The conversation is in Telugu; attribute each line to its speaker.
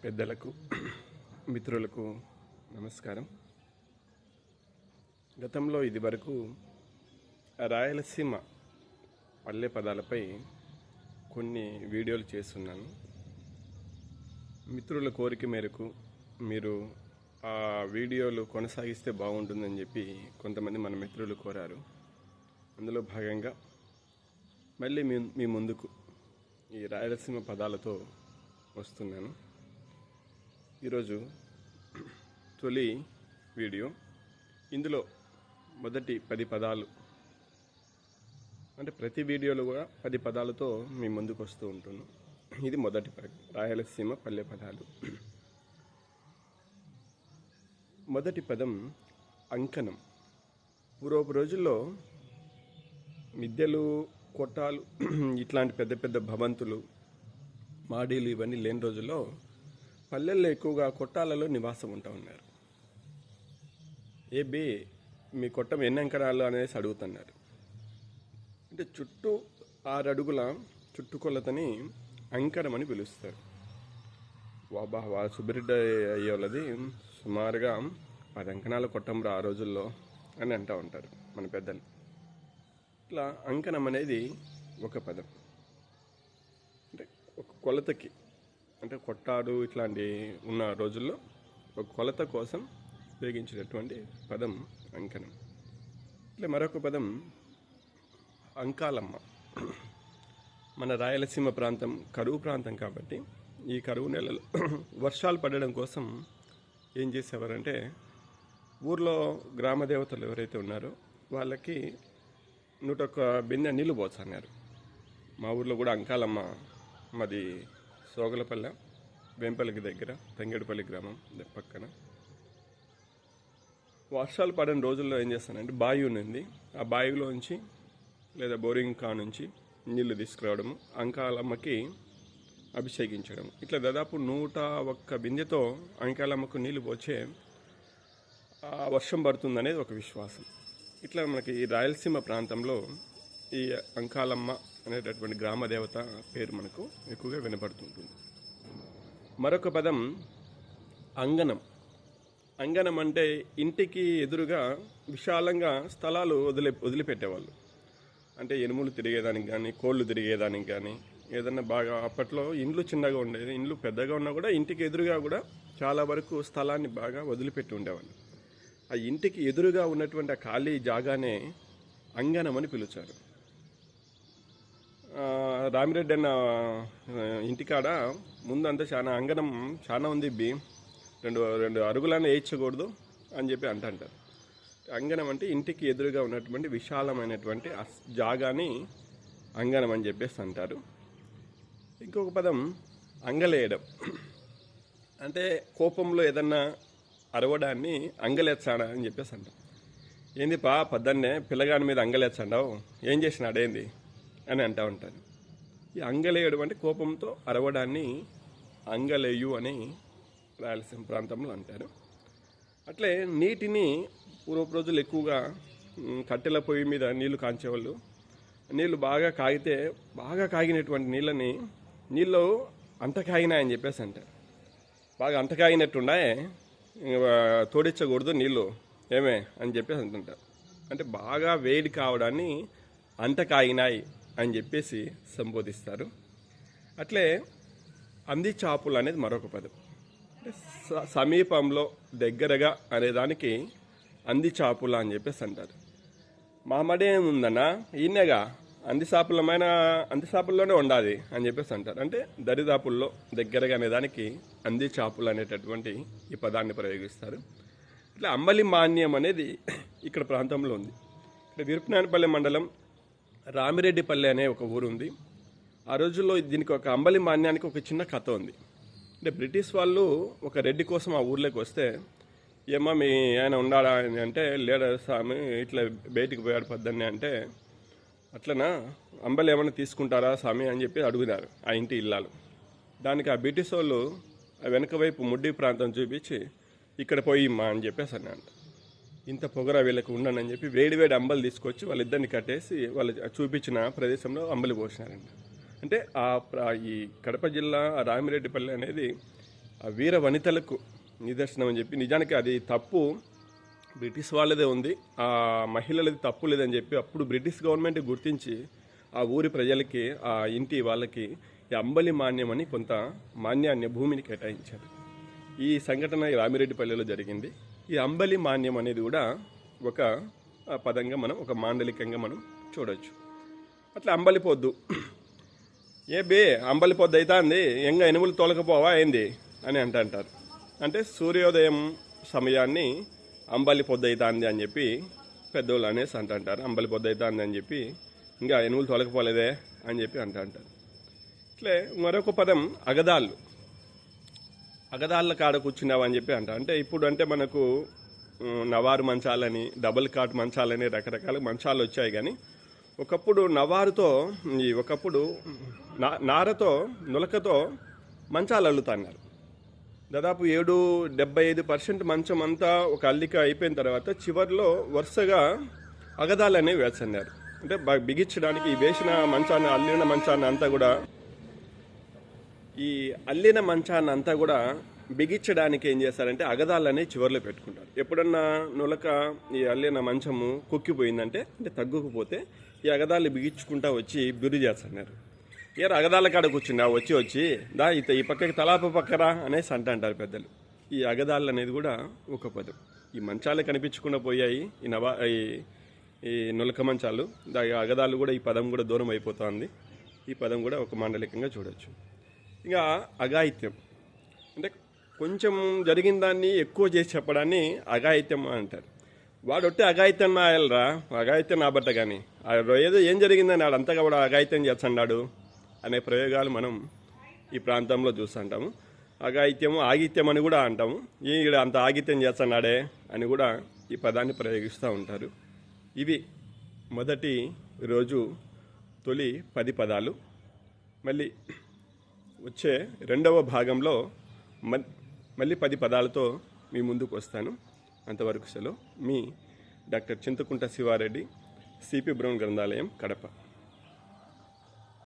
Speaker 1: పెద్దలకు మిత్రులకు నమస్కారం. గతంలో ఇది వరకు రాయలసీమ పల్లె పదాలపై కొన్ని వీడియోలు చేస్తున్నాను. మిత్రుల కోరిక మేరకు మీరు ఆ వీడియోలు కొనసాగిస్తే బాగుంటుందని చెప్పి కొంతమంది మన మిత్రులు కోరారు. అందులో భాగంగా మళ్ళీ మీ ముందుకు ఈ రాయలసీమ పదాలతో వస్తున్నాను. ఈరోజు తొలి వీడియో. ఇందులో మొదటి 10 పదాలు, అంటే ప్రతి వీడియోలో కూడా 10 పదాలతో మీ ముందుకు వస్తూ ఉంటున్నాను. ఇది మొదటి రాయలసీమ పల్లె పదాలు. మొదటి పదం అంకణం. పూర్వపు రోజుల్లో మిద్దెలు, కొట్టాలు, ఇట్లాంటి పెద్ద పెద్ద భవంతులు, మాడీలు ఇవన్నీ లేని రోజుల్లో పల్లెల్లో ఎక్కువగా కొట్టాలలో నివాసం ఉంటా ఉన్నారు. మీ కొట్టం ఎన్ని అంకణాలు అనేసి అడుగుతున్నారు. అంటే చుట్టూ 6 అడుగుల చుట్టుకొలతని అంకణం అని పిలుస్తారు. సుబ్బిరెడ్డి అయ్యేవాళ్ళది సుమారుగా 10 అంకణాల కొట్టం ఆ రోజుల్లో అని అంటూ ఉంటారు మన పెద్దలు. ఇట్లా అంకణం అనేది ఒక పదం. అంటే ఒక కొలతకి, అంటే కొట్టాడు ఇట్లాంటి ఉన్న రోజుల్లో ఒక కొలత కోసం ఉపయోగించినటువంటి పదం అంకణం. ఇట్లా మరొక పదం అంకాలమ్మ. మన రాయలసీమ ప్రాంతం కరువు ప్రాంతం కాబట్టి ఈ కరువు నెలలో వర్షాలు పడడం కోసం ఏం చేసేవారంటే ఊర్లో గ్రామ దేవతలు ఎవరైతే ఉన్నారో వాళ్ళకి 101 బిందె నీళ్లు పోసన్నారు. మా ఊర్లో కూడా అంకాలమ్మ, మాది సోగలపల్లె, వేంపల్లికి దగ్గర తంగేడుపల్లి గ్రామం పక్కన. వర్షాలు పడని రోజుల్లో ఏం చేస్తానంటే బావి ఉన్నది, ఆ బావిలోంచి లేదా బోరింగ్ కా నుంచి నీళ్లు తీసుకురావడము, అంకాలమ్మకి అభిషేకించడం. ఇట్లా దాదాపు 101 బిందెతో అంకాలమ్మకు నీళ్లు పోచే వర్షం పడుతుందనేది ఒక విశ్వాసం. ఇట్లా మనకి ఈ రాయలసీమ ప్రాంతంలో ఈ అంకాలమ్మ అనేటటువంటి గ్రామ దేవత పేరు మనకు ఎక్కువగా వినపడుతుంటుంది. మరొక పదం అంగనం. అంగనం అంటే ఇంటికి ఎదురుగా విశాలంగా స్థలాలు వదిలిపెట్టేవాళ్ళు. అంటే ఎనుములు తిరిగేదానికి కానీ, కోళ్ళు తిరిగేదానికి కానీ, ఏదన్నా బాగా అప్పట్లో ఇండ్లు చిన్నగా ఉండేది, ఇండ్లు పెద్దగా ఉన్నా కూడా ఇంటికి ఎదురుగా కూడా చాలా వరకు స్థలాన్ని బాగా వదిలిపెట్టి ఉండేవాళ్ళు. ఆ ఇంటికి ఎదురుగా ఉన్నటువంటి ఆ ఖాళీ జాగానే అంగనం అని పిలిచారు. రామిరెడ్డి అన్న ఇంటికాడ ముందంతా చాలా అంగనం చాలా ఉంది, రెండు అరుగులన్నా వేయించకూడదు అని చెప్పి అంటారు. అంగనం అంటే ఇంటికి ఎదురుగా ఉన్నటువంటి విశాలమైనటువంటి జాగాని అంగనం అని చెప్పేసి అంటారు. ఇంకొక పదం అంగలేయడం. అంటే కోపంలో ఏదన్నా అరవడాన్ని అంగలేచ్చాడా అని చెప్పేసి అంటాం. ఏంది పొద్దున్నే పిల్లగాని మీద అంగలేచ్చండావు, ఏం చేసినాడేంది అని అంటూ ఉంటారు. ఈ అంగలేయడం అంటే కోపంతో అరవడాన్ని అంగలేయు అని రాయలసీమ ప్రాంతంలో అంటారు. అట్లే నీటిని పూర్వపు రోజులు ఎక్కువగా కట్టెల పొయ్యి మీద నీళ్లు కాంచేవాళ్ళు. నీళ్లు బాగా కాగినటువంటి నీళ్ళు అంట కాగినాయని చెప్పేసి అంటారు. బాగా అంట కాగినట్టున్నాయి, తోడించకూడదు నీళ్ళు ఏమే అని చెప్పేసి అంటుంటారు. అంటే బాగా వేడి కావడాన్ని అంట కాగినాయి అని చెప్పేసి సంబోధిస్తారు. అట్లే అందిచాపులు అనేది మరొక పదం. అంటే సమీపంలో, దగ్గరగా అనేదానికి అందిచాపుల అని చెప్పేసి అంటారు. మామడే ఉందన్నా ఈయనగా అందిసాపుల్లోనే ఉండాలి అని చెప్పేసి అంటారు. అంటే దరిదాపుల్లో, దగ్గరగా అనేదానికి అందిచాపులు అనేటటువంటి ఈ పదాన్ని ప్రయోగిస్తారు. ఇట్లా అంబలి మాన్యం అనేది ఇక్కడ ప్రాంతంలో ఉంది. ఇక్కడ విరుపునాయనపల్లి మండలం రామిరెడ్డిపల్లె అనే ఒక ఊరు ఉంది. ఆ రోజుల్లో దీనికి ఒక అంబలి మాన్యానికి ఒక చిన్న కథ ఉంది. అంటే బ్రిటిష్ వాళ్ళు ఒక రెడ్డి కోసం ఆ ఊర్లోకి వస్తే, ఏమో మీ ఆయన ఉన్నాడా అని అంటే, లేడా స్వామి ఇట్లా బయటికి పోయాడు పొద్దున్నే అంటే, అట్లనా అంబలి ఏమైనా తీసుకుంటారా స్వామి అని చెప్పి అడుగుతారు ఆ ఇంటి ఇల్లాలు. దానికి ఆ బ్రిటిష్ వాళ్ళు వెనక వైపు ముడ్డి ప్రాంతం చూపించి, ఇక్కడ పోయి ఇమ్మా అని చెప్పేసి అన్నాడు. ఇంత పొగర వీళ్ళకి ఉండనని చెప్పి వేడివేడి అంబలి తీసుకొచ్చి వాళ్ళిద్దరిని కట్టేసి వాళ్ళు చూపించిన ప్రదేశంలో అంబలి పోసినారంట. అంటే ఈ కడప జిల్లా రామిరెడ్డిపల్లి అనేది ఆ వీర వనితలకు నిదర్శనం అని చెప్పి, నిజానికి అది తప్పు బ్రిటిష్ వాళ్ళదే ఉంది, ఆ మహిళలది తప్పు లేదని చెప్పి అప్పుడు బ్రిటిష్ గవర్నమెంట్ గుర్తించి ఆ ఊరి ప్రజలకి, ఆ ఇంటి వాళ్ళకి ఈ అంబలి మాన్యం అని కొంత మాన్యాన్ని, భూమిని కేటాయించారు. ఈ సంఘటన ఈ రామిరెడ్డిపల్లెలో జరిగింది. ఈ అంబలి మాన్యం అనేది కూడా ఒక పదంగా మనం, ఒక మాండలికంగా మనం చూడవచ్చు. అట్లా అంబలి పొద్దు, ఏ బే అంబలి పొద్దు అవుతుంది, ఎంగా ఎనుములు తోలకపోవా ఏంది అని అంటారు. అంటే సూర్యోదయం సమయాన్ని అంబలి పొద్దు అవుతుంది అని చెప్పి పెద్దోళ్ళు అనేసి అంటారు. అంబలి పొద్దు అవుతుంది అని చెప్పి ఇంకా ఎనుములు తొలకపోలేదే అని చెప్పి అంటారు. ఇట్లే మరొక పదం అగదాళ్ళు, అగదాళ్ళ కాడ కూర్చున్నావు అని చెప్పి అంటారు. అంటే ఇప్పుడు అంటే మనకు నవారు మంచాలని, డబుల్ కాట్ మంచాలని రకరకాల మంచాలు వచ్చాయి. కానీ ఒకప్పుడు నవారుతో, ఒకప్పుడు నారతో, నులకతో మంచాలు అల్లుతున్నారు. దాదాపు 75% మంచం అంతా ఒక అల్లిక అయిపోయిన తర్వాత చివరిలో వరుసగా అగదాలు అనేవి వేస్తున్నారు. అంటే బిగించడానికి ఈ వేసిన మంచాన్ని, అల్లిన మంచాన్ని అంతా కూడా, ఈ అల్లిన మంచాన్ని అంతా కూడా బిగించడానికి ఏం చేస్తారంటే అగదాలనే చివరిలో పెట్టుకుంటారు. ఎప్పుడన్నా నులక ఈ అల్లిన మంచము కుక్కిపోయిందంటే, అంటే తగ్గుకుపోతే ఈ అగదాలు బిగించుకుంటా వచ్చి బిరు చేస్తున్నారు. ఏరా అగదాల కాడ కూర్చున్నా, వచ్చి దా ఈ పక్కకి తలాప పక్కరా అనేసి అంటారు పెద్దలు. ఈ అగదాలు అనేది కూడా ఒక పదం. ఈ మంచాలే కనిపించకుండా పోయాయి ఈ నులక మంచాలు, అగదాలు కూడా, ఈ పదం కూడా దూరం అయిపోతుంది. ఈ పదం కూడా ఒక మాండలికంగా చూడవచ్చు. ఇంకా అఘాయిత్యం అంటే కొంచెం జరిగిన దాన్ని ఎక్కువ చేసి చెప్పడాన్ని అఘాయిత్యం అంటారు. వాడొట్టే అఘాయిత్యం నాయలరా, అఘాయిత్యం నాబట్ట, కానీ ఏదో ఏం జరిగిందని వాడంతగా కూడా అఘాయిత్యం చేస్తున్నాడు అనే ప్రయోగాలు మనం ఈ ప్రాంతంలో చూస్తుంటాము. అఘాయిత్యము, ఆగిత్యం అని కూడా అంటాము. ఈడ అంత ఆగిత్యం చేస్తున్నాడే అని కూడా ఈ పదాన్ని ప్రయోగిస్తూ ఉంటారు. ఇవి మొదటి రోజు తొలి 10 పదాలు. మళ్ళీ వచ్చే రెండవ భాగంలో మళ్ళీ 10 పదాలతో మీ ముందుకు వస్తాను. అంతవరకు సెలవు. మీ doctor Chinthakunta Sivareddy, C P Brown గ్రంథాలయం, కడప.